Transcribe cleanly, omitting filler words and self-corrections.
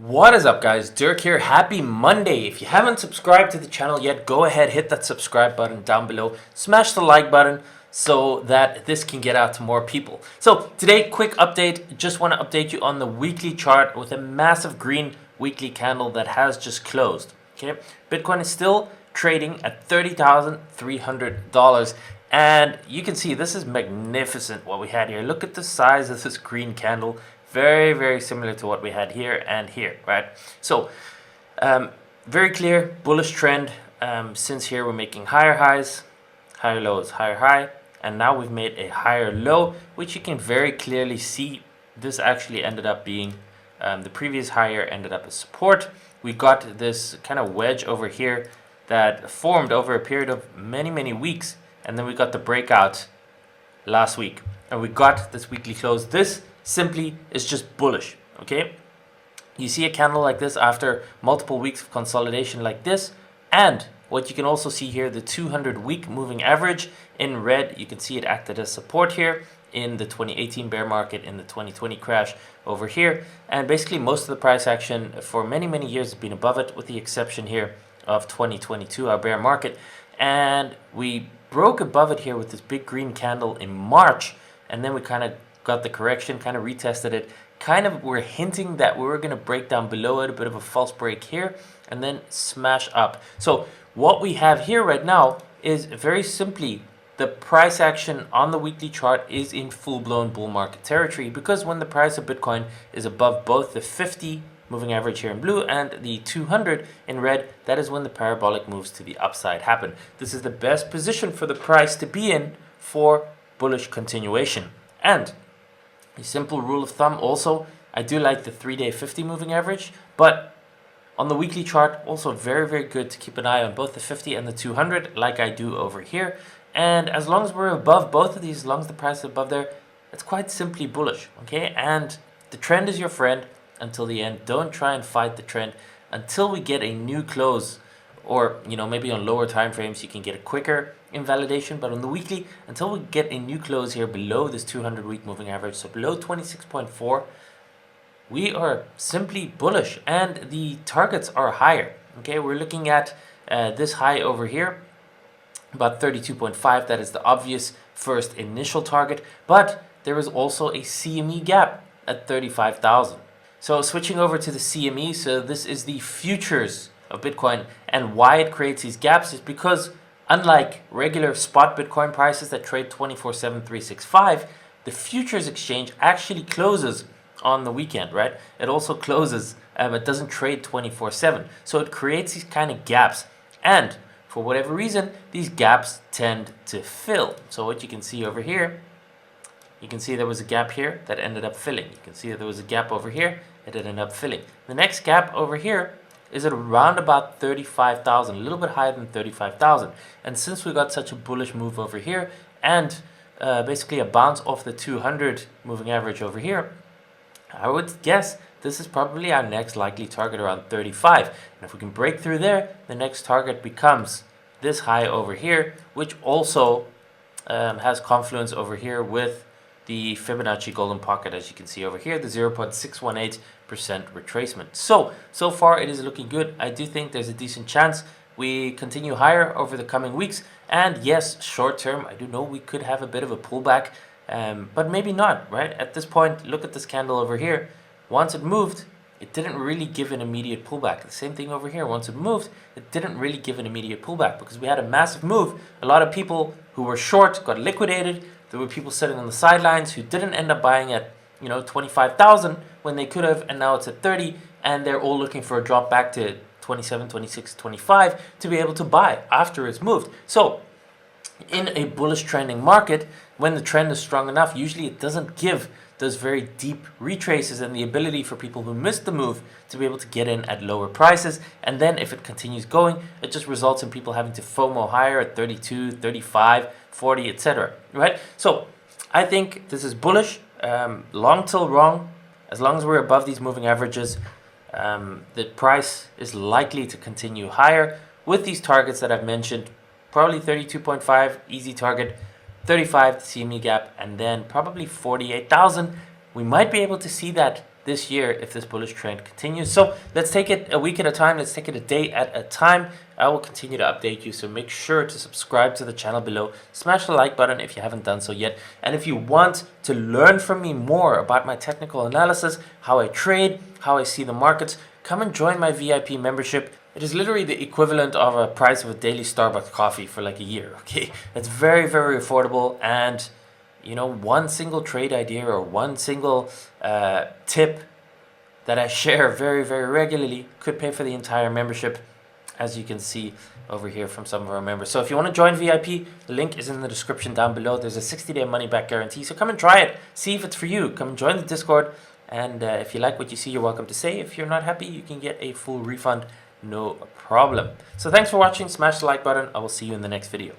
What is up, guys? Dirk here. Happy Monday. If you haven't subscribed to the channel yet, go ahead, hit that subscribe button down below, smash the like button so that this can get out to more people. So today, quick update. Just want to update you on the weekly chart with a massive green weekly candle that has just closed. Okay, Bitcoin is still trading at $30,300, and you can see this is magnificent what we had here. Look at the size of this green candle. Very, very similar to what we had here and here, right? So, very clear bullish trend. Since here we're making higher highs, higher lows, higher high, and now we've made a higher low, which you can very clearly see. This actually ended up being the previous higher ended up as support. We got this kind of wedge over here that formed over a period of many weeks, and then we got the breakout last week, and we got this weekly close. This simply is just bullish. Okay, you see a candle like this after multiple weeks of consolidation like this, and what you can also see here, the 200-week moving average in red, you can see it acted as support here in the 2018 bear market, in the 2020 crash over here, and basically most of the price action for many years has been above it, with the exception here of 2022, our bear market. And we broke above it here with this big green candle in March, and then we kind of got the correction, kind of retested it, kind of we're hinting that we were going to break down below it, a bit of a false break here, and then smash up. So what we have here right now is very simply the price action on the weekly chart is in full-blown bull market territory, because when the price of Bitcoin is above both the 50 moving average here in blue and the 200 in red, that is when the parabolic moves to the upside happen. This is the best position for the price to be in for bullish continuation. And a simple rule of thumb also, I do like the 3-day 50 moving average, but on the weekly chart, also very good to keep an eye on both the 50 and the 200, like I do over here. And as long as we're above both of these, as long as the price is above there, it's quite simply bullish, okay? And the trend is your friend until the end. Don't try and fight the trend until we get a new close, or maybe on lower time frames you can get a quicker invalidation, but on the weekly, until we get a new close here below this 200-week moving average, so below 26.4, we are simply bullish, and the targets are higher. Okay, we're looking at this high over here, about 32.5. That is the obvious first initial target, but there is also a CME gap at 35,000. So switching over to the CME, so this is the futures of Bitcoin, and why it creates these gaps is because unlike regular spot Bitcoin prices that trade 24/7, 365, the futures exchange actually closes on the weekend, right? It also closes, it doesn't trade 24/7. So it creates these kind of gaps, and for whatever reason, these gaps tend to fill. So what you can see over here, you can see there was a gap here that ended up filling. You can see that there was a gap over here that ended up filling. The next gap over here is at around about 35,000, a little bit higher than 35,000. And since we got such a bullish move over here, and basically a bounce off the 200 moving average over here, I would guess this is probably our next likely target, around 35. And if we can break through there, the next target becomes this high over here, which also has confluence over here with the Fibonacci golden pocket, as you can see over here, the 0.618% retracement. So far it is looking good. I do think there's a decent chance we continue higher over the coming weeks. And yes, short term, I do know we could have a bit of a pullback, but maybe not, right? At this point, look at this candle over here. Once it moved, it didn't really give an immediate pullback. The same thing over here. Once it moved, it didn't really give an immediate pullback because we had a massive move. A lot of people who were short got liquidated. There were people sitting on the sidelines who didn't end up buying at 25,000 when they could have, and now it's at 30, and they're all looking for a drop back to 27, 26, 25 to be able to buy after it's moved. So in a bullish trending market, when the trend is strong enough, usually it doesn't give those very deep retraces and the ability for people who missed the move to be able to get in at lower prices. And then if it continues going, it just results in people having to FOMO higher at 32, 35, 40, etc. Right? So I think this is bullish, long till wrong. As long as we're above these moving averages, the price is likely to continue higher with these targets that I've mentioned. Probably 32.5, easy target, 35, the CME gap, and then probably 48,000. We might be able to see that this year if this bullish trend continues. So let's take it a week at a time. Let's take it a day at a time. I will continue to update you, so make sure to subscribe to the channel below. Smash the like button if you haven't done so yet. And if you want to learn from me more about my technical analysis, how I trade, how I see the markets, come and join my VIP membership. It is literally the equivalent of a price of a daily Starbucks coffee for like a year, okay? It's very, very affordable, and you know, one single trade idea or one single tip that I share very, very regularly could pay for the entire membership, as you can see over here from some of our members. So if you want to join VIP, the link is in the description down below. There's a 60-day money-back guarantee, so come and try it. See if it's for you. Come and join the Discord, and if you like what you see, you're welcome to say. If you're not happy, you can get a full refund, no problem. So thanks for watching. Smash the like button. I will see you in the next video.